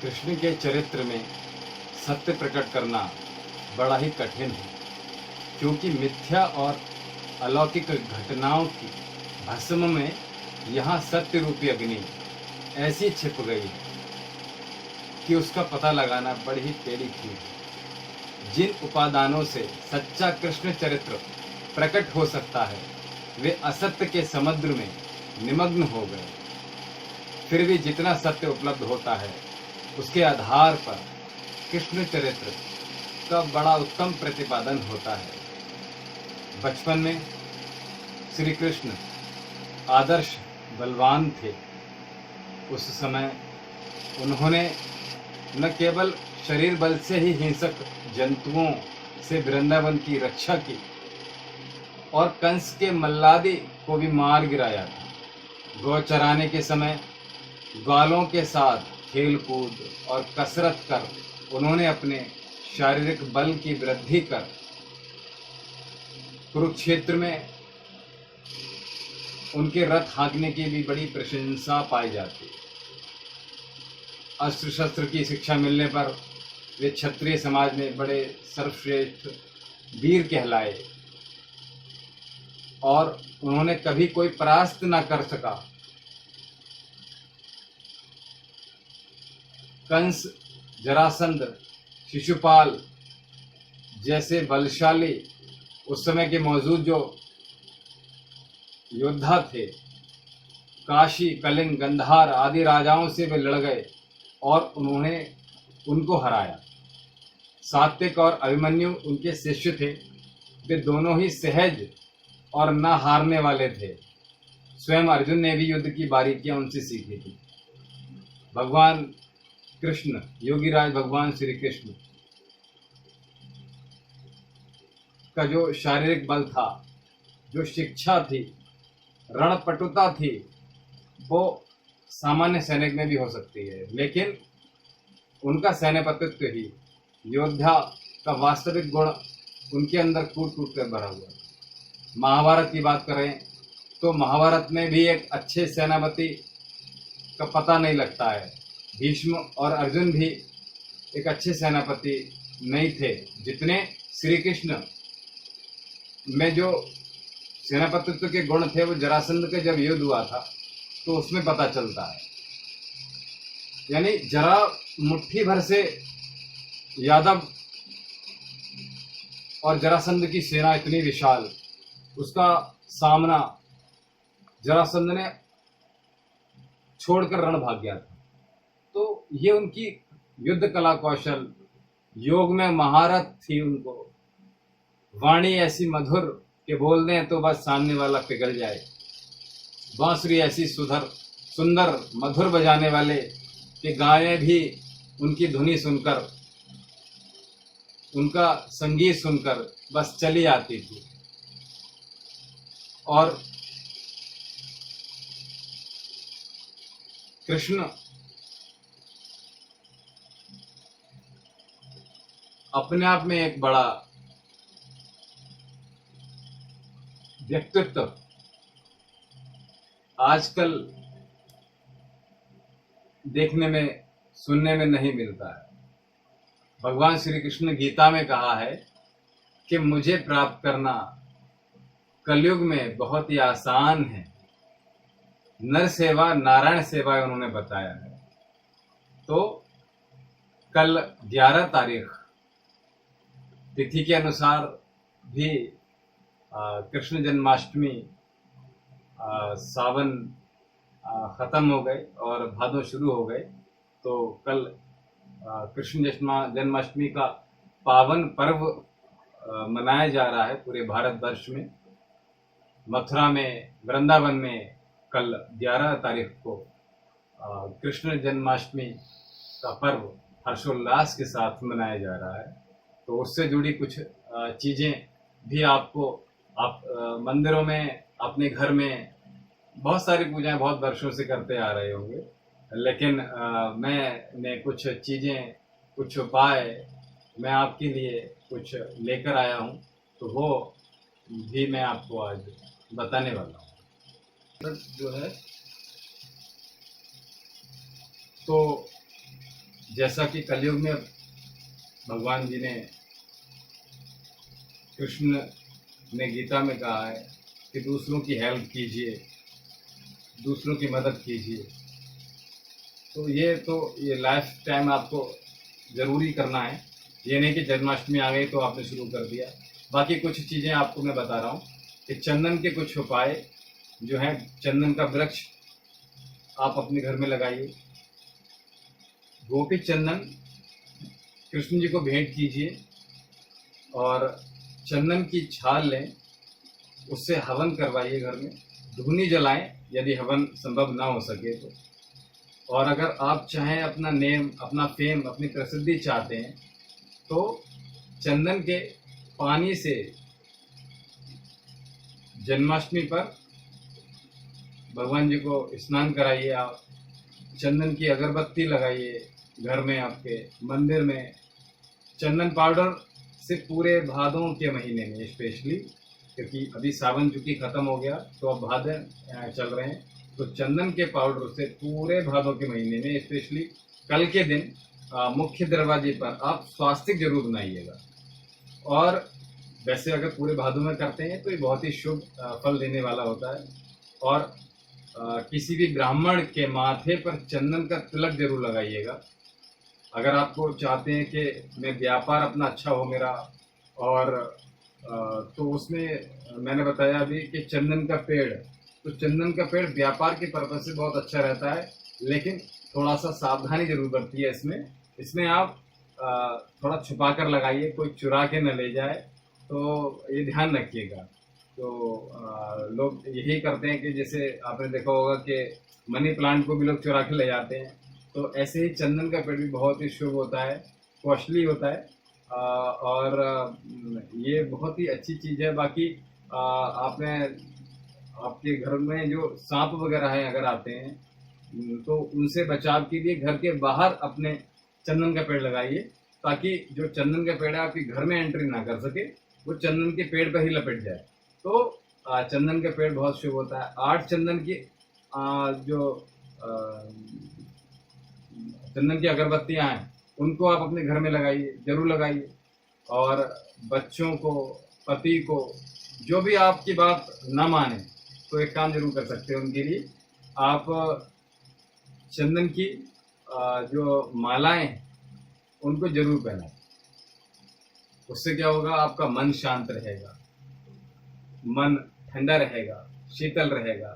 कृष्ण के चरित्र में सत्य प्रकट करना बड़ा ही कठिन है, क्योंकि मिथ्या और अलौकिक घटनाओं की भस्म में यहाँ सत्य रूपी अग्नि ऐसी छिप गई कि उसका पता लगाना बड़ी ही टेढ़ी चीज है। जिन उपादानों से सच्चा कृष्ण चरित्र प्रकट हो सकता है, वे असत्य के समुद्र में निमग्न हो गए। फिर भी जितना सत्य उपलब्ध होता है, उसके आधार पर कृष्ण चरित्र का बड़ा उत्तम प्रतिपादन होता है। बचपन में श्री कृष्ण आदर्श बलवान थे। उस समय उन्होंने न केवल शरीर बल से ही हिंसक जंतुओं से वृंदावन की रक्षा की और कंस के मल्लादी को भी मार गिराया था। गौ चराने के समय ग्वालों के साथ खेल कूद और कसरत कर उन्होंने अपने शारीरिक बल की वृद्धि कर कुरुक्षेत्र में उनके रथ हाँकने की भी बड़ी प्रशंसा पाई जाती। अस्त्र शस्त्र की शिक्षा मिलने पर वे क्षत्रिय समाज में बड़े सर्वश्रेष्ठ वीर कहलाए और उन्होंने कभी कोई परास्त न कर सका। कंस, जरासंध, शिशुपाल जैसे बलशाली उस समय के मौजूद जो योद्धा थे, काशी, कलिंग, गंधार आदि राजाओं से वे लड़ गए और उन्होंने उनको हराया। सात्विक और अभिमन्यु उनके शिष्य थे। वे दोनों ही सहज और न हारने वाले थे। स्वयं अर्जुन ने भी युद्ध की बारीकियां उनसे सीखी थी। भगवान कृष्ण, योगीराज भगवान श्री कृष्ण का जो शारीरिक बल था, जो शिक्षा थी, रणपटुता थी, वो सामान्य सैनिक में भी हो सकती है, लेकिन उनका सैन्यपतित्व ही योद्धा का वास्तविक गुण उनके अंदर कूट कूट कर भरा हुआ। महाभारत की बात करें तो महाभारत में भी एक अच्छे सेनापति का पता नहीं लगता है। भीष्म और अर्जुन भी एक अच्छे सेनापति नहीं थे, जितने श्री कृष्ण में जो सेनापतित्व के गुण थे वो जरासंध के जब युद्ध हुआ था तो उसमें पता चलता है। यानी जरा मुट्ठी भर से यादव और जरासंध की सेना इतनी विशाल, उसका सामना जरासंध ने छोड़कर रण भाग गया था। तो ये उनकी युद्ध कला कौशल, योग में महारत थी उनको। वाणी ऐसी मधुर के बोल दें तो बस सामने वाला पिघल जाए। बांसुरी ऐसी सुंदर मधुर बजाने वाले के गायें भी उनकी धुनी सुनकर, उनका संगीत सुनकर बस चली आती थी। और कृष्ण अपने आप में एक बड़ा व्यक्तित्व आजकल देखने में, सुनने में नहीं मिलता है। भगवान श्री कृष्ण ने गीता में कहा है कि मुझे प्राप्त करना कलयुग में बहुत ही आसान है। नर सेवा नारायण सेवा उन्होंने बताया है। तो कल 11 तारीख तिथि के अनुसार भी कृष्ण जन्माष्टमी, सावन खत्म हो गए और भादों शुरू हो गए। तो कल कृष्ण जन्माष्टमी का पावन पर्व मनाया जा रहा है पूरे भारतवर्ष में। मथुरा में, वृंदावन में कल 11 तारीख को कृष्ण जन्माष्टमी का पर्व हर्षोल्लास के साथ मनाया जा रहा है। तो उससे जुड़ी कुछ चीज़ें भी आपको आप मंदिरों में, अपने घर में बहुत सारी पूजाएं बहुत वर्षों से करते आ रहे होंगे, लेकिन मैंने कुछ चीज़ें, कुछ उपाय मैं आपके लिए कुछ लेकर आया हूँ, तो वो भी मैं आपको आज बताने वाला हूँ। जो है तो जैसा कि कलयुग में भगवान जी ने, कृष्ण ने गीता में कहा है कि दूसरों की हेल्प कीजिए, दूसरों की मदद कीजिए। तो ये लाइफ टाइम आपको ज़रूरी करना है। ये नहीं कि जन्माष्टमी आ गई तो आपने शुरू कर दिया। बाकी कुछ चीज़ें आपको मैं बता रहा हूँ कि चंदन के कुछ उपाय जो हैं, चंदन का वृक्ष आप अपने घर में लगाइए। गोपी चंदन कृष्ण जी को भेंट कीजिए और चंदन की छाल लें, उससे हवन करवाइए घर में। धूनी जलाएं यदि हवन संभव ना हो सके तो। और अगर आप चाहें अपना नेम, अपना फेम, अपनी प्रसिद्धि चाहते हैं तो चंदन के पानी से जन्माष्टमी पर भगवान जी को स्नान कराइए। आप चंदन की अगरबत्ती लगाइए घर में, आपके मंदिर में। चंदन पाउडर से पूरे भादों के महीने में स्पेशली, क्योंकि अभी सावन चूंकि खत्म हो गया तो अब भादे चल रहे हैं, तो चंदन के पाउडर से पूरे भादों के महीने में स्पेशली कल के दिन मुख्य दरवाजे पर आप स्वास्तिक जरूर बनाइएगा। और वैसे अगर पूरे भादों में करते हैं तो ये बहुत ही शुभ फल देने वाला होता है। और किसी भी ब्राह्मण के माथे पर चंदन का तिलक जरूर लगाइएगा। अगर आपको चाहते हैं कि मैं व्यापार अपना अच्छा हो मेरा, और तो उसमें मैंने बताया अभी कि चंदन का पेड़, तो चंदन का पेड़ व्यापार के पर्पज से बहुत अच्छा रहता है, लेकिन थोड़ा सा सावधानी जरूर बरती है इसमें आप थोड़ा छुपा कर लगाइए, कोई चुरा के न ले जाए, तो ये ध्यान रखिएगा। तो लोग यही करते हैं कि जैसे आपने देखा होगा कि मनी प्लांट को भी लोग चुरा के ले जाते हैं, तो ऐसे ही चंदन का पेड़ भी बहुत ही शुभ होता है, कॉस्टली होता है, और ये बहुत ही अच्छी चीज़ है। बाकी आपने आपके घर में जो सांप वगैरह है अगर आते हैं, तो उनसे बचाव के लिए घर के बाहर अपने चंदन का पेड़ लगाइए, ताकि जो चंदन का पेड़ है आपके घर में एंट्री ना कर सके, वो चंदन के पेड़ पर ही लपेट जाए। तो चंदन का पेड़ बहुत शुभ होता है। 8 चंदन की जो चंदन की अगरबत्तियां हैं उनको आप अपने घर में लगाइए, जरूर लगाइए। और बच्चों को, पति को, जो भी आपकी बात ना माने, तो एक काम जरूर कर सकते हैं उनके लिए, आप चंदन की जो मालाएं हैं उनको जरूर पहनाएं। उससे क्या होगा, आपका मन शांत रहेगा, मन ठंडा रहेगा, शीतल रहेगा,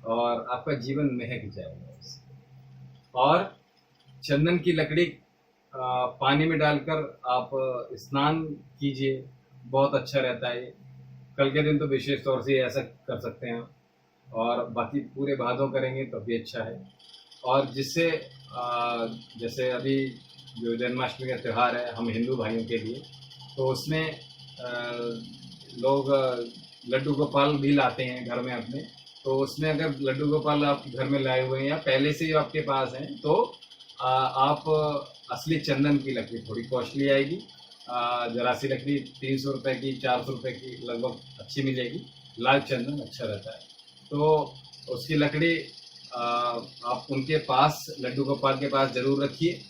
और आपका जीवन महक जाएगा उससे। और चंदन की लकड़ी पानी में डालकर आप स्नान कीजिए, बहुत अच्छा रहता है। कल के दिन तो विशेष तौर से ऐसा कर सकते हैं, और बाकी पूरे भादों करेंगे तो भी अच्छा है। और जिससे जैसे अभी जो जन्माष्टमी का त्यौहार है हम हिंदू भाइयों के लिए, तो उसमें लोग लड्डू गोपाल भी लाते हैं घर में अपने। तो उसमें अगर लड्डू गोपाल आप घर में लाए हुए हैं या पहले से ही आपके पास हैं, तो आप असली चंदन की लकड़ी, थोड़ी कॉस्टली आएगी, जरा सी लकड़ी 300 रुपये की, 400 रुपये की लगभग अच्छी मिलेगी। लाल चंदन अच्छा रहता है, तो उसकी लकड़ी आप उनके पास, लड्डू गोपाल के पास जरूर रखिए।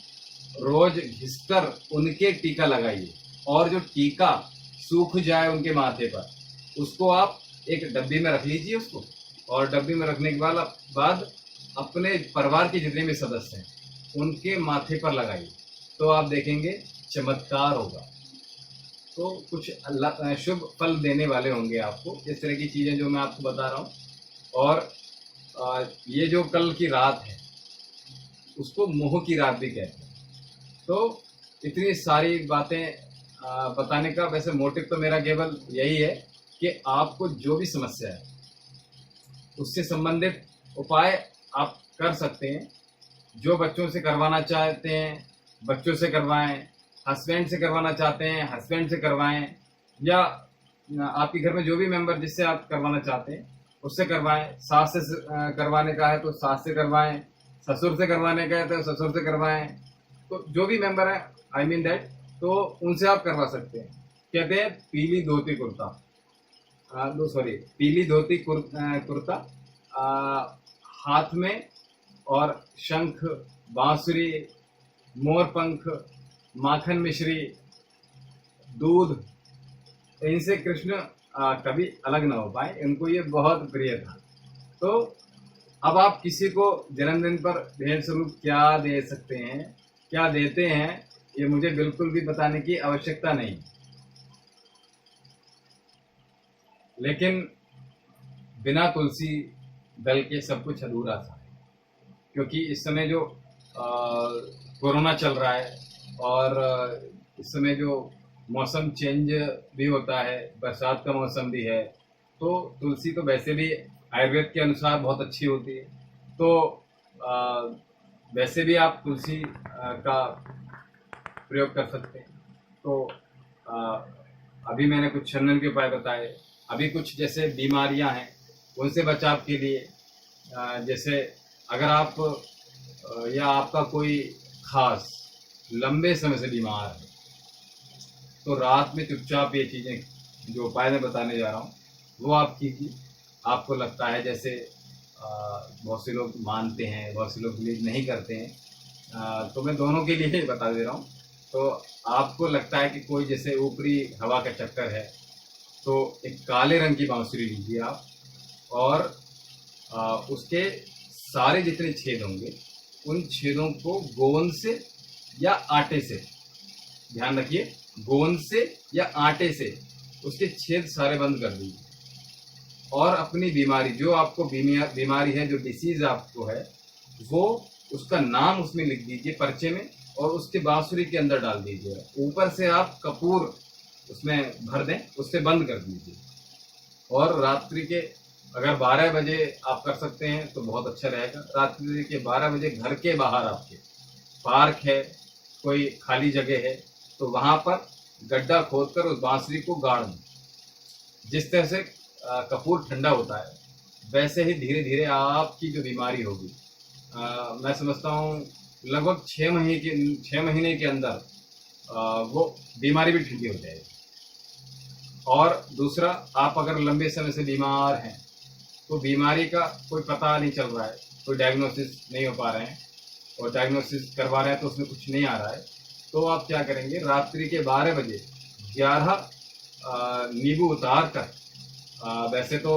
रोज घिसकर उनके टीका लगाइए, और जो टीका सूख जाए उनके माथे पर, उसको आप एक डब्बी में रख लीजिए उसको, और डब्बी में रखने के बाद अपने परिवार के जितने भी सदस्य हैं उनके माथे पर लगाइए, तो आप देखेंगे चमत्कार होगा। तो कुछ अल्लाह शुभ फल देने वाले होंगे आपको, इस तरह की चीज़ें जो मैं आपको बता रहा हूँ। और ये जो कल की रात है उसको मोह की रात भी कहते हैं। तो इतनी सारी बातें बताने का वैसे मोटिव तो मेरा केवल यही है कि आपको जो भी समस्या है उससे संबंधित उपाय आप कर सकते हैं। जो बच्चों से करवाना चाहते हैं बच्चों से करवाएं, हस्बैंड से करवाना चाहते हैं हस्बैंड से करवाएं, या आपके घर में जो भी मेंबर जिससे आप करवाना चाहते हैं उससे करवाएं। सास से करवाने का है तो सास से करवाएं, ससुर से करवाने का है तो ससुर से करवाएं। तो जो भी मेंबर है, आई मीन दैट, तो उनसे आप करवा सकते हैं। कहते हैं पीली धोती कुर्ता, पीली धोती कुर्ता, हाथ में और शंख, बांसुरी, मोरपंख, माखन मिश्री, दूध, इनसे कृष्ण कभी अलग ना हो पाए, इनको ये बहुत प्रिय था। तो अब आप किसी को जन्मदिन पर भेंट स्वरूप क्या दे सकते हैं, क्या देते हैं, ये मुझे बिल्कुल भी बताने की आवश्यकता नहीं। लेकिन बिना तुलसी दल के सब कुछ अधूरा था, क्योंकि इस समय जो कोरोना चल रहा है और इस समय जो मौसम चेंज भी होता है, बरसात का मौसम भी है, तो तुलसी तो वैसे भी आयुर्वेद के अनुसार बहुत अच्छी होती है। तो वैसे भी आप तुलसी का प्रयोग कर सकते हैं। तो अभी मैंने कुछ छन्नन के उपाय बताए। अभी कुछ जैसे बीमारियां हैं उनसे बचाव के लिए, जैसे अगर आप या आपका कोई खास लंबे समय से बीमार है, तो रात में चुपचाप ये चीज़ें जो उपाय मैं बताने जा रहा हूँ वो आप कीजिए। आपको लगता है जैसे बहुत से लोग मानते हैं, बहुत से लोग बिलीव नहीं करते हैं, तो मैं दोनों के लिए बता दे रहा हूँ। तो आपको लगता है कि कोई जैसे ऊपरी हवा का चक्कर है, तो एक काले रंग की बांसुरी लीजिए आप, और उसके सारे जितने छेद होंगे उन छेदों को गोंद से या आटे से, ध्यान रखिए, गोंद से या आटे से उसके छेद सारे बंद कर दीजिए। और अपनी बीमारी, जो आपको बीमारी है, जो डिसीज आपको है, वो उसका नाम उसमें लिख दीजिए पर्चे में, और उसके बांसुरी के अंदर डाल दीजिए। ऊपर से आप कपूर उसमें भर दें, उससे बंद कर दीजिए। और रात्रि के अगर 12 बजे आप कर सकते हैं तो बहुत अच्छा रहेगा। रात्रि के 12 बजे घर के बाहर आपके पार्क है, कोई खाली जगह है, तो वहाँ पर गड्ढा खोदकर उस बांसुरी को गाड़ दें। जिस तरह से कपूर ठंडा होता है, वैसे ही धीरे धीरे आपकी जो बीमारी होगी, मैं समझता हूँ लगभग 6 महीने के अंदर वो बीमारी भी ठंडी हो जाएगी। और दूसरा, आप अगर लंबे समय से बीमार हैं, तो बीमारी का कोई पता नहीं चल रहा है, कोई डायग्नोसिस नहीं हो पा रहे हैं, और डायग्नोसिस करवा रहे हैं तो उसमें कुछ नहीं आ रहा है, तो आप क्या करेंगे, रात्रि के 12 बजे 11 नींबू उतार कर, वैसे तो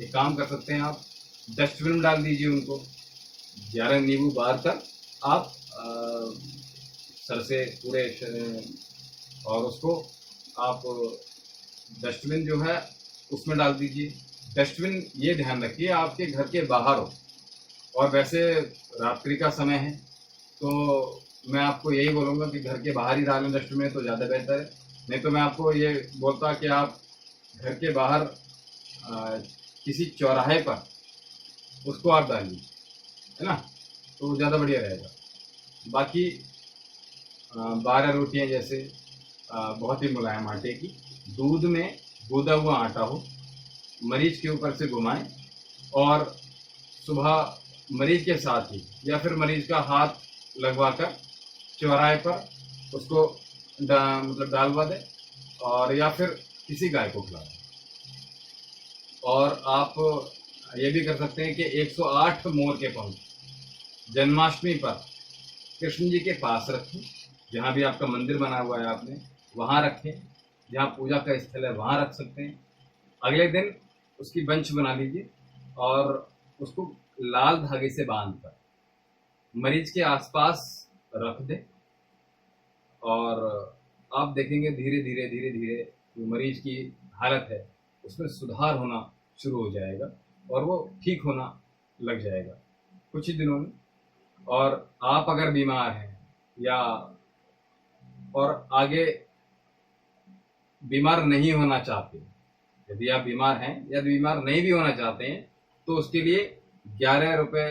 एक काम कर सकते हैं, आप डस्टबिन में डाल दीजिए उनको। 11 नींबू बार कर आप सर से पूरे और उसको आप डस्टबिन जो है उसमें डाल दीजिए। डस्टबिन ये ध्यान रखिए आपके घर के बाहर हो, और वैसे रात्रि का समय है तो मैं आपको यही बोलूँगा कि घर के बाहर ही डालें डस्टबिन, तो ज़्यादा बेहतर है। नहीं तो मैं आपको ये बोलता कि आप घर के बाहर किसी चौराहे पर उसको आप डालिए, है ना, तो ज़्यादा बढ़िया रहेगा। बाकी 12 रोटियां जैसे बहुत ही मुलायम आटे की, दूध में गूदा हुआ आटा हो, मरीज के ऊपर से घुमाएं, और सुबह मरीज के साथ ही या फिर मरीज का हाथ लगवाकर चौराहे पर उसको मतलब डालवा दें, और या फिर किसी गाय को खिला दें। और आप ये भी कर सकते हैं कि 108 मोर के पंख जन्माष्टमी पर कृष्ण जी के पास रखें, जहाँ भी आपका मंदिर बना हुआ है आपने वहाँ रखें, जहाँ पूजा का स्थल है वहाँ रख सकते हैं। अगले दिन उसकी बंच बना लीजिए और उसको लाल धागे से बांधकर मरीज के आसपास रख दें, और आप देखेंगे धीरे धीरे धीरे धीरे जो मरीज की हालत है उसमें सुधार होना शुरू हो जाएगा, और वो ठीक होना लग जाएगा कुछ ही दिनों में। और आप अगर बीमार हैं या और आगे बीमार नहीं होना चाहते, यदि आप बीमार हैं या बीमार नहीं भी होना चाहते हैं, तो उसके लिए 11 रुपये,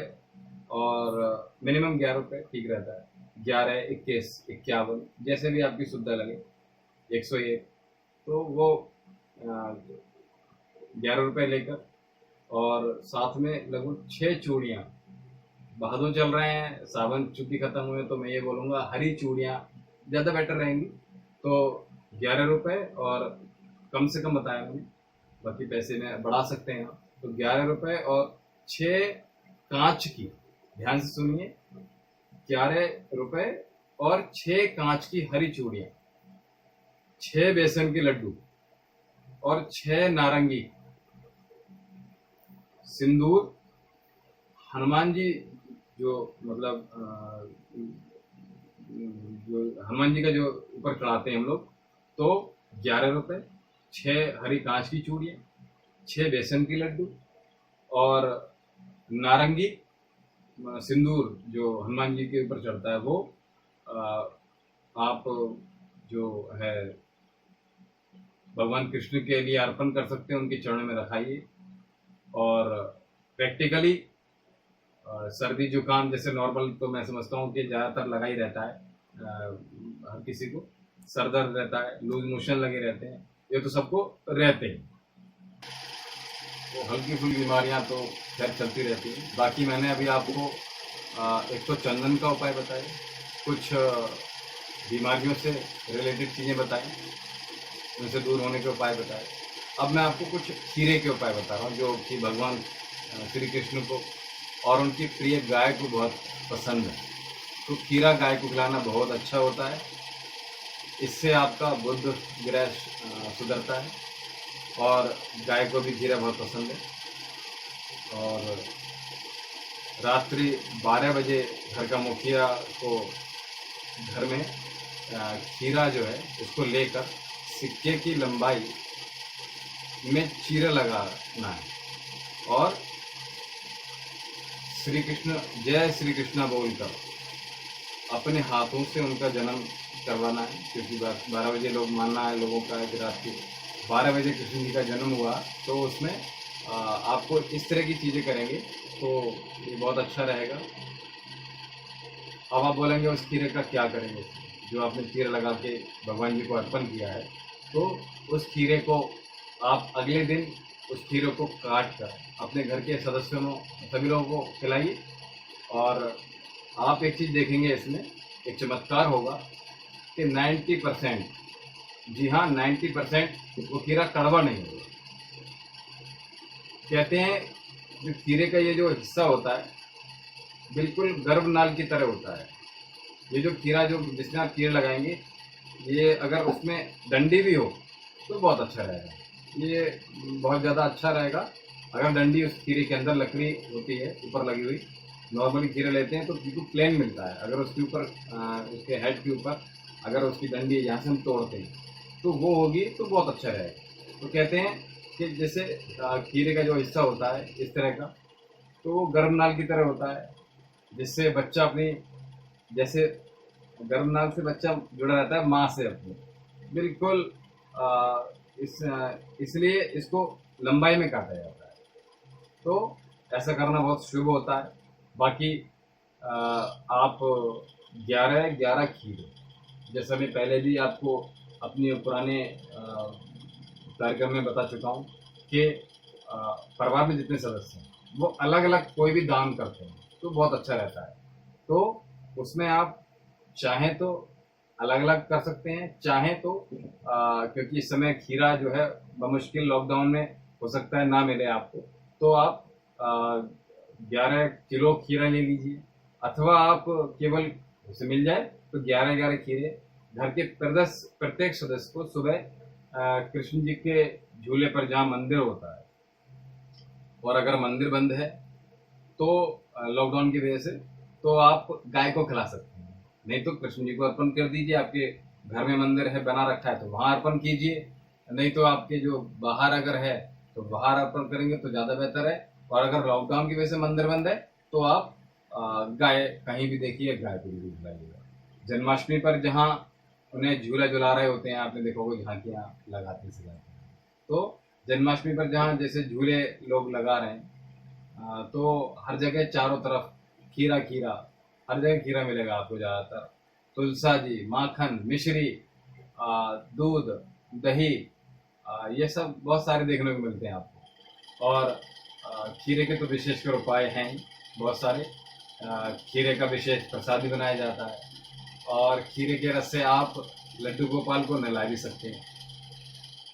और मिनिमम 11 रुपये ठीक रहता है, 11, 21, 51, जैसे भी आपकी सुविधा लगे, 101, तो वो 11 रुपये लेकर, और साथ में लगभग 6 चूड़ियाँ, भादों चल रहे हैं, सावन चूंकि खत्म हुए, तो मैं ये बोलूँगा हरी चूड़ियाँ ज़्यादा बेटर रहेंगी। तो 11 रुपये, और कम से कम बताया मैंने, बाकी पैसे में बढ़ा सकते हैं आप, तो 11 रुपये और 6 कांच की, ध्यान से सुनिए, 11 रुपए और 6 कांच की हरी चूड़ियां, 6 बेसन के लड्डू और 6 नारंगी, सिंदूर, हनुमान जी जो मतलब जो हनुमान जी का जो ऊपर चढ़ाते हैं हम लोग, तो 11 रुपए, 6 हरी कांच की चूड़ियां, 6 बेसन के लड्डू और नारंगी सिंदूर जो हनुमान जी के ऊपर चढ़ता है वो आप जो है भगवान कृष्ण के लिए अर्पण कर सकते हैं, उनके चरणों में रखाइए। और प्रैक्टिकली सर्दी जुकाम जैसे नॉर्मल तो मैं समझता हूँ कि ज़्यादातर लगा ही रहता है, हर किसी को सर दर्द रहता है, लूज मोशन लगे रहते हैं, ये तो सबको रहते हैं। तो हल्की फुल्की बीमारियां तो खैर चलती रहती हैं। बाकी मैंने अभी आपको एक तो चंदन का उपाय बताया, कुछ बीमारियों से रिलेटेड चीज़ें बताई, उनसे दूर होने के उपाय बताए। अब मैं आपको कुछ खीरे के उपाय बता रहा हूँ जो कि भगवान श्री कृष्ण को और उनकी प्रिय गाय को बहुत पसंद है। तो खीरा गाय को खिलाना बहुत अच्छा होता है, इससे आपका बुध ग्रह सुधरता है और गाय को भी खीरा बहुत पसंद है। और रात्रि 12 बजे घर का मुखिया को घर में खीरा जो है उसको लेकर सिक्के की लंबाई में चीरा लगाना है और श्री कृष्ण जय श्री कृष्णा बोलकर अपने हाथों से उनका जन्म करवाना है। क्योंकि 12 बजे लोग मानना है लोगों का है कि रात के 12 बजे कृष्ण जी का जन्म हुआ, तो उसमें आपको इस तरह की चीज़ें करेंगे तो ये बहुत अच्छा रहेगा। अब आप बोलेंगे उस खीरे का क्या करेंगे, जो आपने खीरा लगा के भगवान जी को अर्पण किया है, तो उस खीरे को आप अगले दिन उस खीरे को काट कर अपने घर के सदस्यों सभी लोगों को खिलाइए। और आप एक चीज़ देखेंगे, इसमें एक चमत्कार होगा कि 90%, जी हाँ 90% वो खीरा कड़वा नहीं होगा। कहते हैं जो खीरे का ये जो हिस्सा होता है बिल्कुल गर्भनाल की तरह होता है। ये जो खीरा जो जिसमें आप खीरे लगाएंगे, ये अगर उसमें डंडी भी हो तो बहुत अच्छा रहेगा, ये बहुत ज़्यादा अच्छा रहेगा। अगर डंडी उस खीरे के अंदर लकड़ी होती है ऊपर लगी हुई, नॉर्मली खीरा लेते हैं तो बिल्कुल प्लेन मिलता है, अगर उसके ऊपर उसके हेड के ऊपर अगर उसकी डंडी यहाँ से हम तोड़ते हैं तो वो होगी तो बहुत अच्छा रहेगा। तो कहते हैं कि जैसे खीरे का जो हिस्सा होता है इस तरह का, तो वो गर्भनाल की तरह होता है, जिससे बच्चा अपनी जैसे गर्भनाल से बच्चा जुड़ा रहता है माँ से अपनी, बिल्कुल इसलिए इसको लंबाई में काटा जाता है। तो ऐसा करना बहुत शुभ होता है। बाकी आप 11 खीरे, जैसा मैं पहले भी आपको अपने पुराने कार्यक्रम में बता चुका हूँ कि परिवार में जितने सदस्य हैं वो अलग अलग कोई भी दान करते हैं तो बहुत अच्छा रहता है। तो उसमें आप चाहें तो अलग अलग कर सकते हैं, चाहें तो क्योंकि इस समय खीरा जो है बमुश्किल लॉकडाउन में हो सकता है ना मिले आपको, तो आप 11 किलो खीरा ले लीजिए, अथवा आप केवल उसे मिल जाए तो 11 खीरे घर के प्रत्येक सदस्य को सुबह कृष्ण जी के झूले पर जहाँ मंदिर होता है, और अगर मंदिर बंद है तो लॉकडाउन की वजह से, तो आप गाय को खिला सकते हैं, नहीं तो कृष्ण जी को अर्पण कर दीजिए। आपके घर में मंदिर है बना रखा है तो वहाँ अर्पण कीजिए, नहीं तो आपके जो बाहर अगर है तो बाहर अर्पण करेंगे तो ज़्यादा बेहतर है। और अगर लॉकडाउन की वजह से मंदिर बंद है तो आप गाय कहीं भी देखिए, गाय को भी खिलाइएगा। जन्माष्टमी पर जहाँ उन्हें झूला झुला रहे होते हैं, आपने देखा होगा झांकियाँ लगाते सजाते हैं, तो जन्माष्टमी पर जहाँ जैसे झूले लोग लगा रहे हैं, तो हर जगह चारों तरफ खीरा खीरा, हर जगह खीरा मिलेगा आपको ज़्यादातर। तुलसा जी, माखन, मिश्री, दूध, दही, ये सब बहुत सारे देखने को मिलते हैं आपको। और खीरे के तो विशेषकर उपाय हैं ही बहुत सारे। खीरे का विशेष प्रसाद भी बनाया जाता है, और खीरे के रस से आप लड्डू गोपाल को नहला भी सकते हैं।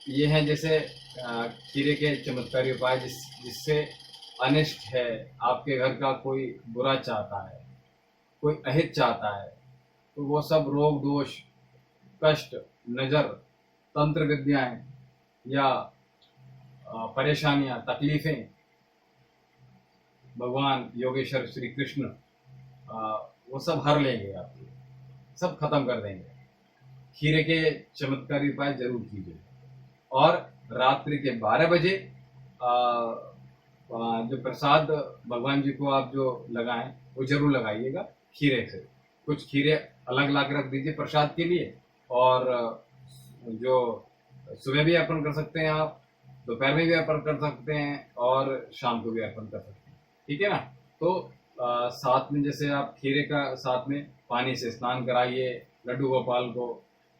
ये हैं जैसे खीरे के चमत्कारी उपाय जिससे अनिष्ट है, आपके घर का कोई बुरा चाहता है कोई अहित चाहता है तो वो सब रोग दोष, कष्ट, नज़र, तंत्र विद्याएं या परेशानियां, तकलीफें भगवान योगेश्वर श्री कृष्ण वो सब हर लेंगे, आपके सब खत्म कर देंगे। खीरे के चमत्कारी उपाय जरूर कीजिए। और रात्रि के 12 बजे जो प्रसाद भगवान जी को आप जो लगाएं वो जरूर लगाइएगा खीरे से। कुछ खीरे अलग ला के रख दीजिए प्रसाद के लिए, और जो सुबह भी अर्पण कर सकते हैं आप, दोपहर में भी अर्पण कर सकते हैं, और शाम को भी अर्पण कर सकते हैं। ठीक है ना। तो साथ में जैसे आप खीरे का साथ में पानी से स्नान कराइए लड्डू गोपाल को,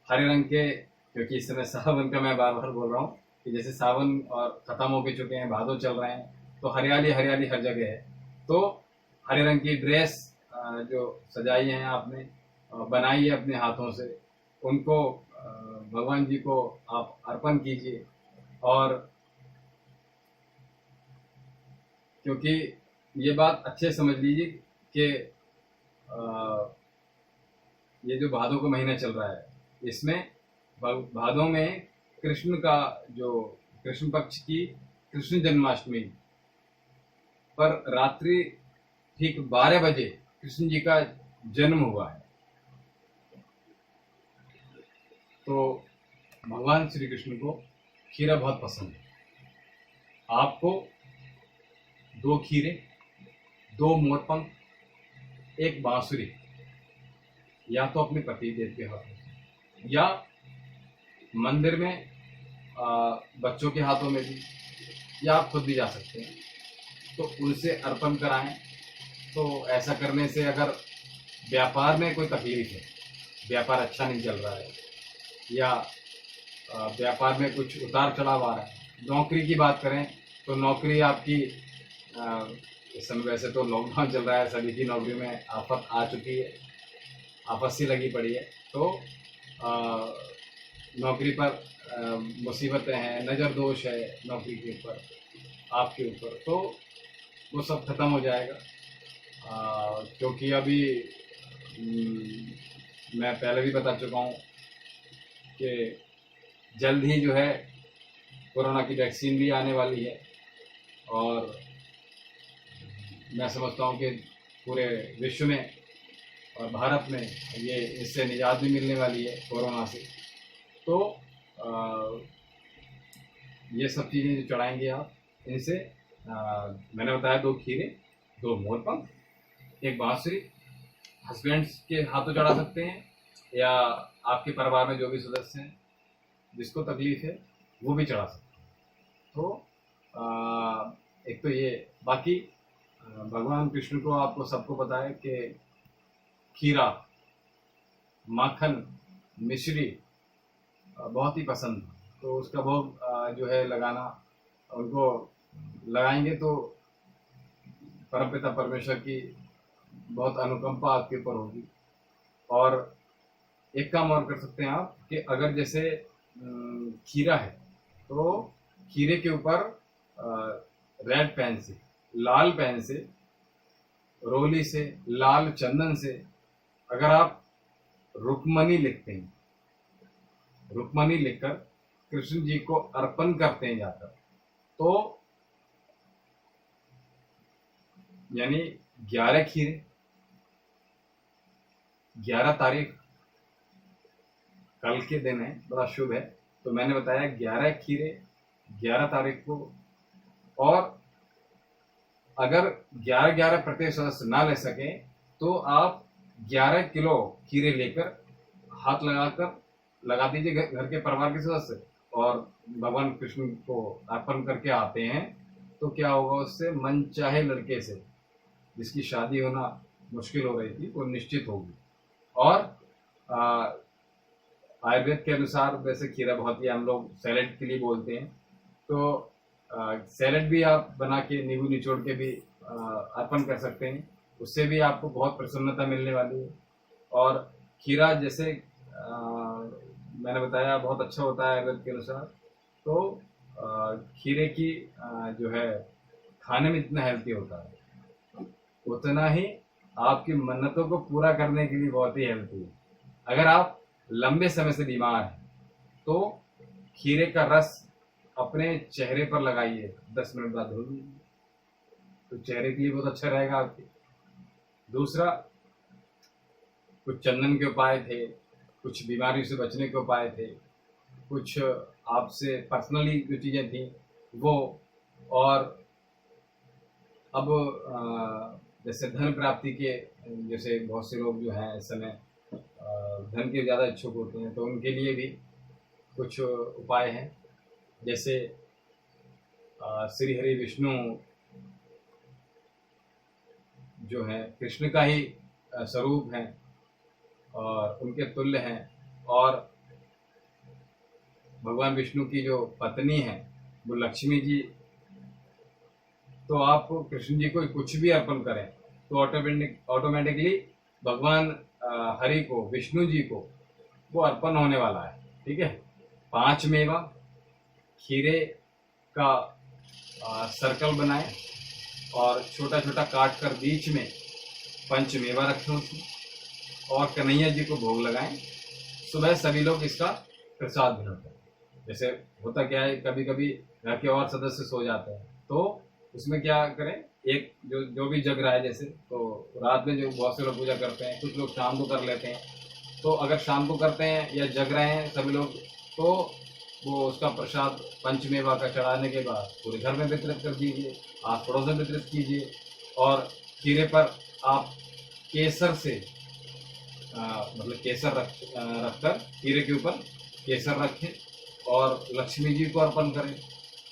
हरे रंग के, क्योंकि इस समय सावन का मैं बार बार बोल रहा हूँ कि जैसे सावन और खत्म हो के चुके हैं, भादो चल रहे हैं, तो हरियाली हरियाली हर जगह है। तो हरे रंग की ड्रेस जो सजाई है आपने, बनाई है अपने हाथों से, उनको भगवान जी को आप अर्पण कीजिए। और क्योंकि ये बात अच्छे समझ लीजिए कि ये जो भादों का महीना चल रहा है, इसमें भादों में कृष्ण का जो कृष्ण पक्ष की कृष्ण जन्माष्टमी पर रात्रि ठीक 12 बजे कृष्ण जी का जन्म हुआ है। तो भगवान श्री कृष्ण को खीरा बहुत पसंद है। आपको 2 खीरे, 2 मोरपंख, 1 बांसुरी या तो अपने पतिदेव के हाथों से या मंदिर में बच्चों के हाथों में भी, या आप खुद भी जा सकते हैं, तो उनसे अर्पण कराएं। तो ऐसा करने से अगर व्यापार में कोई तकलीफ है, व्यापार अच्छा नहीं चल रहा है, या व्यापार में कुछ उतार चढ़ाव आ रहा है, नौकरी की बात करें तो नौकरी आपकी इस समय वैसे तो लॉकडाउन चल रहा है, सभी की नौकरी में आफत आ चुकी है, आपस सी लगी पड़ी है। तो नौकरी पर मुसीबतें हैं, नज़र दोष है नौकरी के ऊपर, आपके ऊपर, तो वो सब खत्म हो जाएगा। क्योंकि अभी मैं पहले भी बता चुका हूँ कि जल्द ही जो है कोरोना की वैक्सीन भी आने वाली है, और मैं समझता हूँ कि पूरे विश्व में और भारत में ये इससे निजात भी मिलने वाली है कोरोना से। तो ये सब चीज़ें जो चढ़ाएंगे आप, इनसे मैंने बताया 2 खीरे, 2 मोरपंख, 1 बांसुरी हस्बैंड्स के हाथों चढ़ा सकते हैं, या आपके परिवार में जो भी सदस्य हैं जिसको तकलीफ है वो भी चढ़ा सकते हैं। तो एक तो ये, बाकी भगवान कृष्ण को आपको सबको पता है कि खीरा, माखन, मिश्री बहुत ही पसंद है। तो उसका भोग जो है लगाना, उनको लगाएंगे तो परमपिता परमेश्वर की बहुत अनुकंपा आपके ऊपर होगी। और एक काम और कर सकते हैं आप कि अगर जैसे खीरा है तो खीरे के ऊपर रेड पेन से, लाल पेन से, रोली से, लाल चंदन से अगर आप रुक्मणी लिखते हैं, रुक्मणी लिखकर कृष्ण जी को अर्पण करते हैं जाकर, तो यानी 11 खीरे, 11 तारीख कल के दिन है, बड़ा शुभ है। तो मैंने बताया 11 खीरे 11 तारीख को, और अगर 11-11 प्रत्येक सदस्य ना ले सके तो आप 11 किलो खीरे लेकर हाथ लगाकर लगा दीजिए घर के परिवार के सदस्य, और भगवान कृष्ण को अर्पण करके आते हैं। तो क्या होगा उससे, मन चाहे लड़के से जिसकी शादी होना मुश्किल हो रही थी वो निश्चित होगी। और आयुर्वेद के अनुसार वैसे खीरा बहुत ही हम लोग सैलेड के लिए बोलते हैं, तो सैलेड भी आप बना के नींबू निचोड़ के भी अर्पण कर सकते हैं, उससे भी आपको बहुत प्रसन्नता मिलने वाली है। और खीरा जैसे मैंने बताया बहुत अच्छा होता है आयुर्वेद के अनुसार। तो खीरे की जो है खाने में जितना हेल्थी होता है उतना ही आपकी मन्नतों को पूरा करने के लिए बहुत ही हेल्पफुल है। अगर आप लंबे समय से बीमार हैं तो खीरे का रस अपने चेहरे पर लगाइए, 10 मिनट बाद धो लीजिए, तो चेहरे के लिए बहुत अच्छा रहेगा आपके। दूसरा, कुछ चंदन के उपाय थे, कुछ बीमारियों से बचने के उपाय थे, कुछ आपसे पर्सनली जो चीज़ें थी वो, और अब जैसे धन प्राप्ति के, जैसे बहुत से लोग जो हैं इस समय धन के ज़्यादा इच्छुक होते हैं, तो उनके लिए भी कुछ उपाय हैं। जैसे श्री हरि विष्णु जो है कृष्ण का ही स्वरूप हैं और उनके तुल्य हैं, और भगवान विष्णु की जो पत्नी है वो लक्ष्मी जी, तो आप कृष्ण जी को कुछ भी अर्पण करें तो ऑटोमेटिकली भगवान हरि को, विष्णु जी को वो अर्पण होने वाला है। ठीक है। 5 मेवा खीरे का सर्कल बनाएं और छोटा छोटा काट कर बीच में पंच मेवा रखें उसमें, और कन्हैया जी को भोग लगाएं। सुबह सभी लोग इसका प्रसाद ग्रहण करें। जैसे होता क्या है, कभी कभी घर के और सदस्य सो जाते हैं, तो उसमें क्या करें, एक जो भी जग रहा है, जैसे तो रात में जो बहुत से लोग पूजा करते हैं, कुछ लोग शाम को कर लेते हैं, तो अगर शाम को करते हैं या जग रहे हैं सभी लोग, तो वो उसका प्रसाद पंचमेवा का चढ़ाने के बाद पूरे घर में वितरित कर दीजिए, आस पड़ोस में वितरित कीजिए। और खीरे पर आप केसर से मतलब केसर रखकर खीरे के ऊपर केसर रखें और लक्ष्मी जी को अर्पण करें,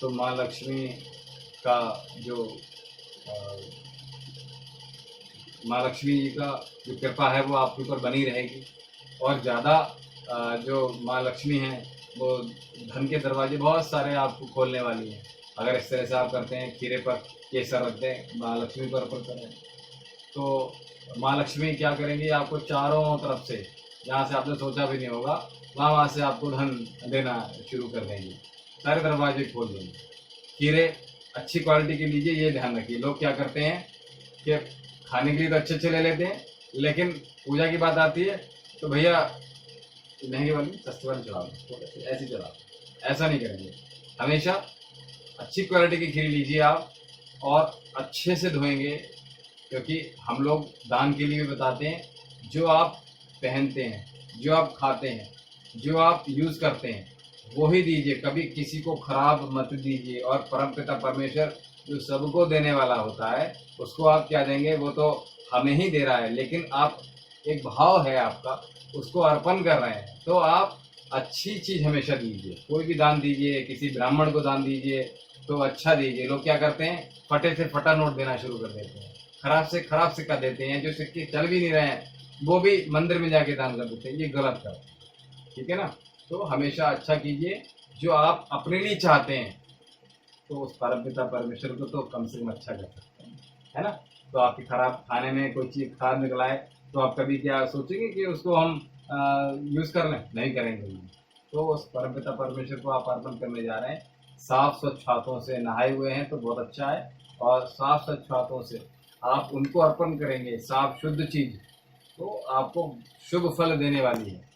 तो माँ लक्ष्मी का जो माँ लक्ष्मी जी का जो कृपा है वो आपके ऊपर बनी रहेगी। और ज़्यादा जो माँ लक्ष्मी हैं वो धन के दरवाजे बहुत सारे आपको खोलने वाली हैं। अगर इस तरह से आप करते हैं, खीरे पर केसर रख दें, माँ लक्ष्मी पर अर्पण करें, तो माँ लक्ष्मी क्या करेंगी, आपको चारों तरफ से, जहाँ से आपने सोचा भी नहीं होगा, वहाँ से आपको धन देना शुरू कर देंगी, सारे दरवाजे खोल देंगे। खीरे अच्छी क्वालिटी के लीजिए, ये ध्यान रखिए। लोग क्या करते हैं कि खाने के लिए तो अच्छे अच्छे ले लेते हैं, लेकिन पूजा की बात आती है तो भैया महंगी वाली सस्ती वाली चढ़ा दो, ऐसी चढ़ा दो। ऐसा नहीं करेंगे। हमेशा अच्छी क्वालिटी की खीर लीजिए आप, और अच्छे से धोएंगे, क्योंकि हम लोग दान के लिए भी बताते हैं, जो आप पहनते हैं, जो आप खाते हैं, जो आप यूज़ करते हैं वो ही दीजिए, कभी किसी को खराब मत दीजिए। और परमपिता परमेश्वर जो सबको देने वाला होता है, उसको आप क्या देंगे, वो तो हमें ही दे रहा है, लेकिन आप एक भाव है आपका, उसको अर्पण कर रहे हैं, तो आप अच्छी चीज़ हमेशा दीजिए। कोई भी दान दीजिए, किसी ब्राह्मण को दान दीजिए तो अच्छा दीजिए। लोग क्या करते हैं, फटे से फटा नोट देना शुरू कर देते हैं, खराब से खराब सिक्का देते हैं, जो सिक्के चल भी नहीं रहे हैं वो भी मंदिर में जाके दान कर देते हैं। ये गलत करते हैं। ठीक है ना। तो हमेशा अच्छा कीजिए, जो आप अपने लिए चाहते हैं, तो उस परमपिता परमेश्वर को तो कम से कम अच्छा कर सकते हैं, है ना। तो आपकी खराब खाने में कोई चीज़ खराब निकला है, तो आप कभी क्या सोचेंगे कि उसको हम यूज़ कर लें? नहीं करेंगे। तो उस परमपिता परमेश्वर को आप अर्पण करने जा रहे हैं, साफ स्वच्छ हाथों से नहाए हुए हैं तो बहुत अच्छा है, और साफ स्वच्छ हाथों से आप उनको अर्पण करेंगे, साफ शुद्ध चीज़, तो आपको शुभ फल देने वाली है।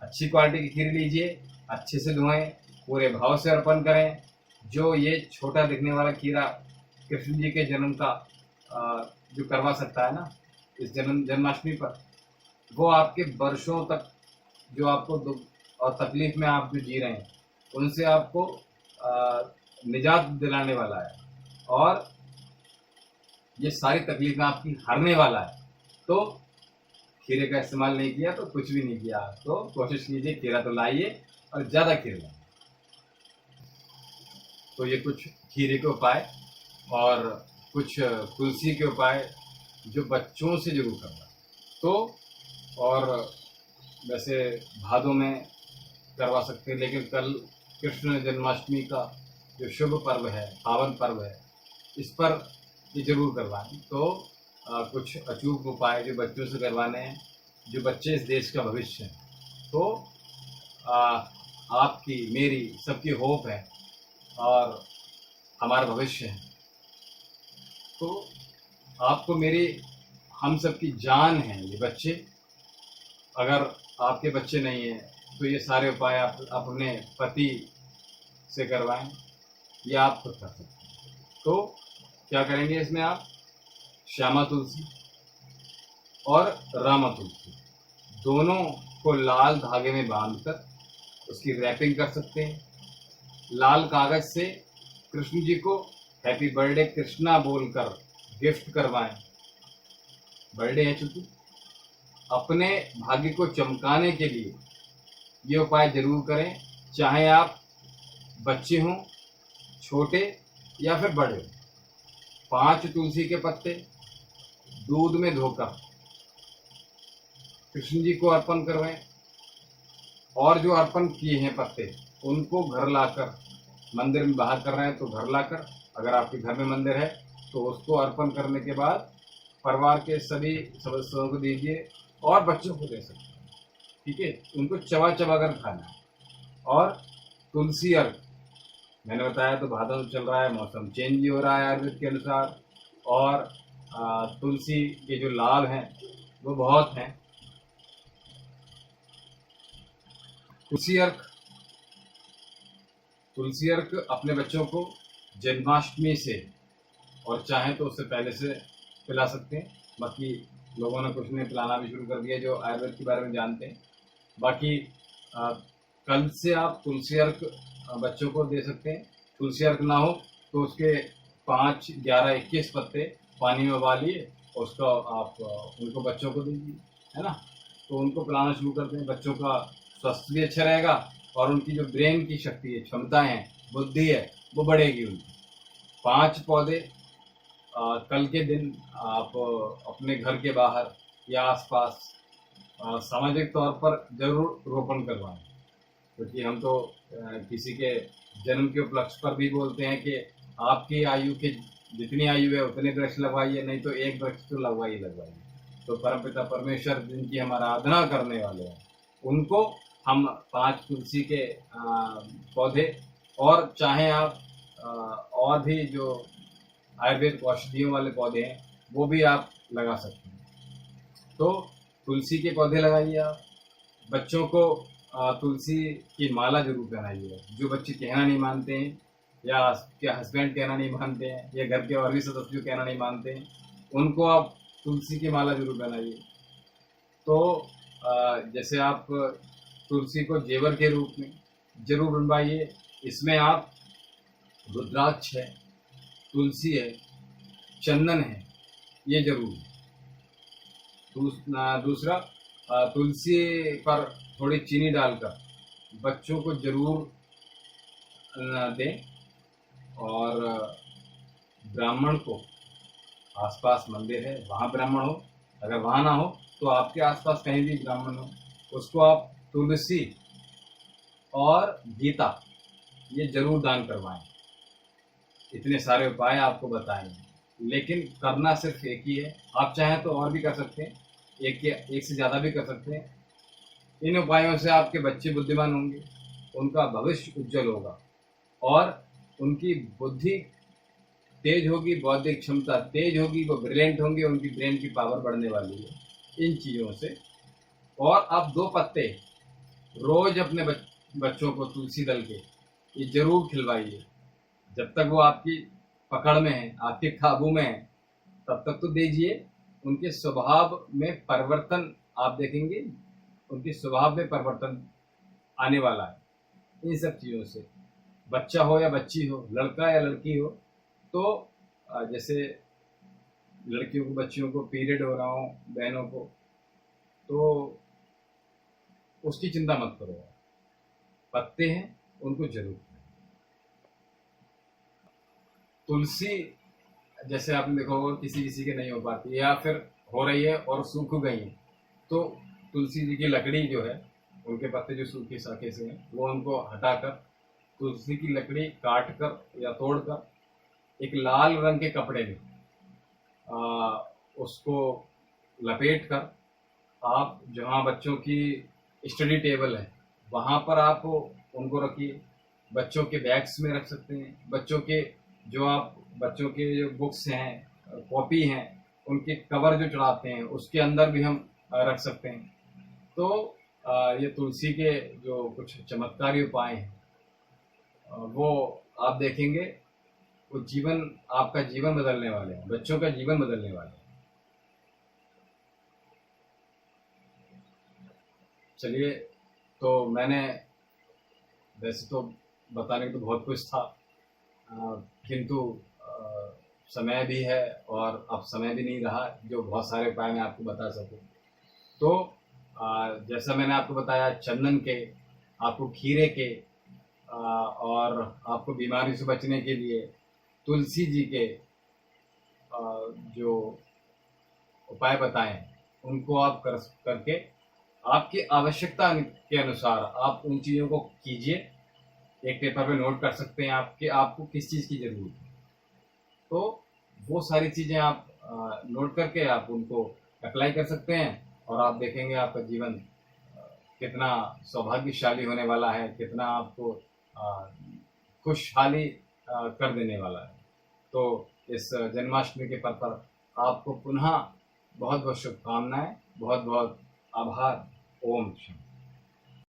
अच्छी क्वालिटी की खीर लीजिए, अच्छे से धोएं, पूरे भाव से अर्पण करें। जो ये छोटा दिखने वाला खीरा कृष्ण जी के जन्म का जो करवा सकता है ना इस जन्माष्टमी पर, वो आपके वर्षों तक जो आपको दुख और तकलीफ में आप जो जी रहे हैं उनसे आपको निजात दिलाने वाला है, और ये सारी तकलीफें आपकी हरने वाला है। तो खीरे का इस्तेमाल नहीं किया तो कुछ भी नहीं किया, तो कोशिश कीजिए खीरा तो लाइए और ज़्यादा खीर लाइए। तो ये कुछ खीरे के उपाय और कुछ तुलसी के उपाय जो बच्चों से जरूर करना। तो और वैसे भादों में करवा सकते हैं, लेकिन कल कृष्ण जन्माष्टमी का जो शुभ पर्व है, पावन पर्व है, इस पर ये जरूर करवाएं। तो कुछ अचूक उपाय जो बच्चों से करवाने हैं, जो बच्चे इस देश का भविष्य हैं। तो आपकी, मेरी, सबकी होप है और हमारा भविष्य है। तो आपको मेरी हम सबकी जान है ये बच्चे। अगर आपके बच्चे नहीं हैं तो ये सारे उपाय आप अपने पति से करवाएं या आप खुद कर सकते हैं। तो क्या करेंगे इसमें आप श्यामा तुलसी और रामा तुलसी दोनों को लाल धागे में बांधकर उसकी रैपिंग कर सकते हैं। लाल कागज से कृष्ण जी को हैप्पी बर्थडे कृष्णा बोलकर गिफ्ट करवाएं। बर्थडे है चूंकि अपने भाग्य को चमकाने के लिए ये उपाय जरूर करें, चाहे आप बच्चे हों, छोटे या फिर बड़े हों। 5 तुलसी के पत्ते दूध में धोकर कृष्ण जी को अर्पण करवाएं और जो अर्पण किए हैं पत्ते उनको घर लाकर, मंदिर में बाहर कर रहे हैं तो घर लाकर, अगर आपके घर में मंदिर है तो उसको अर्पण करने के बाद परिवार के सभी सदस्यों को दीजिए और बच्चों को दे सकते हैं। ठीक है, उनको चबा चबा कर खाना है। और तुलसी अर्घ मैंने बताया तो भादव चल रहा है, मौसम चेंज भी हो रहा है आयुर्वेद के अनुसार, और तुलसी के जो लाभ हैं वो बहुत हैं। तुलसी अर्घ अपने बच्चों को जन्माष्टमी से और चाहे तो उससे पहले से पिला सकते हैं। बाकी लोगों ने कुछ ने पिलाना भी शुरू कर दिया जो आयुर्वेद के बारे में जानते हैं। बाकी कल से आप तुलसी अर्घ बच्चों को दे सकते हैं। तुलसी अर्घ ना हो तो उसके 5, 11, 21 पत्ते पानी में उबालिए, उसको आप उनको बच्चों को दीजिए, है ना। तो उनको पिलाना शुरू करते हैं। बच्चों का स्वास्थ्य भी अच्छा रहेगा और उनकी जो ब्रेन की शक्ति है, क्षमताएं हैं, बुद्धि है, वो बढ़ेगी उनकी। 5 पौधे कल के दिन आप अपने घर के बाहर या आसपास सामाजिक तौर पर जरूर रोपण करवाएं, क्योंकि हम तो किसी के जन्म के उपलक्ष्य पर भी बोलते हैं कि आपकी आयु के जितनी आयु है उतने वृक्ष लगवाइए, नहीं तो एक वृक्ष तो लगवाइए। तो परमपिता परमेश्वर जिनकी हम आराधना करने वाले हैं उनको हम 5 तुलसी के पौधे, और चाहे आप और भी जो आयुर्वेद औषधियों वाले पौधे हैं वो भी आप लगा सकते हैं। तो तुलसी के पौधे लगाइए आप। बच्चों को तुलसी की माला जरूर पहनाइए। जो बच्चे कहना नहीं मानते हैं या क्या हस्बैंड कहना नहीं मानते हैं या घर के और भी सदस्य कहना नहीं मानते हैं, उनको आप तुलसी की माला जरूर पहनाइए। तो जैसे आप तुलसी को जेवर के रूप में जरूर बनवाइए। इसमें आप रुद्राक्ष है, तुलसी है, चंदन है, ये जरूर। दूसरा तुलसी पर थोड़ी चीनी डालकर बच्चों को जरूर दें। और ब्राह्मण को, आसपास मंदिर है वहाँ ब्राह्मण हो, अगर वहाँ ना हो तो आपके आसपास कहीं भी ब्राह्मण हो, उसको आप तुलसी और गीता ये जरूर दान करवाएं। इतने सारे उपाय आपको बताएंगे, लेकिन करना सिर्फ एक ही है। आप चाहें तो और भी कर सकते हैं, एक से ज़्यादा भी कर सकते हैं। इन उपायों से आपके बच्चे बुद्धिमान होंगे, उनका भविष्य उज्जवल होगा और उनकी बुद्धि तेज होगी, बौद्धिक क्षमता तेज होगी, वो ब्रिलियंट होंगे, उनकी ब्रेन की पावर बढ़ने वाली है इन चीज़ों से। और आप 2 पत्ते रोज अपने बच्चों को तुलसी दल के ये जरूर खिलवाइए। जब तक वो आपकी पकड़ में है, आपके काबू में है, तब तक तो दीजिए। उनके स्वभाव में परिवर्तन आप देखेंगे, उनके स्वभाव में परिवर्तन आने वाला है इन सब चीज़ों से। बच्चा हो या बच्ची हो, लड़का या लड़की हो, तो जैसे लड़कियों को, बच्चियों को पीरियड हो रहा हो, बहनों को, तो उसकी चिंता मत करो। पत्ते हैं उनको जरूर। तुलसी जैसे आपने देखा होगा किसी किसी के नहीं हो पाती या फिर हो रही है और सूख गई है, तो तुलसी जी की लकड़ी जो है, उनके पत्ते जो सूखी शाखे से हैं, वो उनको हटाकर तुलसी की लकड़ी काट कर या तोड़ कर एक लाल रंग के कपड़े में उसको लपेट कर आप जहाँ बच्चों की स्टडी टेबल है वहाँ पर आप उनको रखिए। बच्चों के बैग्स में रख सकते हैं, बच्चों के जो बुक्स हैं, कॉपी हैं, उनके कवर जो चढ़ाते हैं उसके अंदर भी हम रख सकते हैं। तो ये तुलसी के जो कुछ चमत्कारी उपाय हैं वो आप देखेंगे, वो जीवन, आपका जीवन बदलने वाले हैं, बच्चों का जीवन बदलने वाले हैं। चलिए, तो मैंने वैसे तो बताने को तो बहुत कुछ था, किंतु समय भी है और अब समय भी नहीं रहा जो बहुत सारे उपाय मैं आपको बता सकूं। तो जैसा मैंने आपको बताया, चंदन के, आपको खीरे के, और आपको बीमारी से बचने के लिए तुलसी जी के जो उपाय बताएं उनको आप करके आपकी आवश्यकता के अनुसार आप उन चीज़ों को कीजिए। एक पेपर पे नोट कर सकते हैं आपके, आपको किस चीज़ की ज़रूरत है, तो वो सारी चीज़ें आप नोट करके आप उनको अप्लाई कर सकते हैं और आप देखेंगे आपका जीवन कितना सौभाग्यशाली होने वाला है, कितना आपको खुशहाली कर देने वाला है। तो इस जन्माष्टमी के पर्व पर आपको पुनः बहुत बहुत शुभकामनाएं, बहुत बहुत आभार। ओम शांति।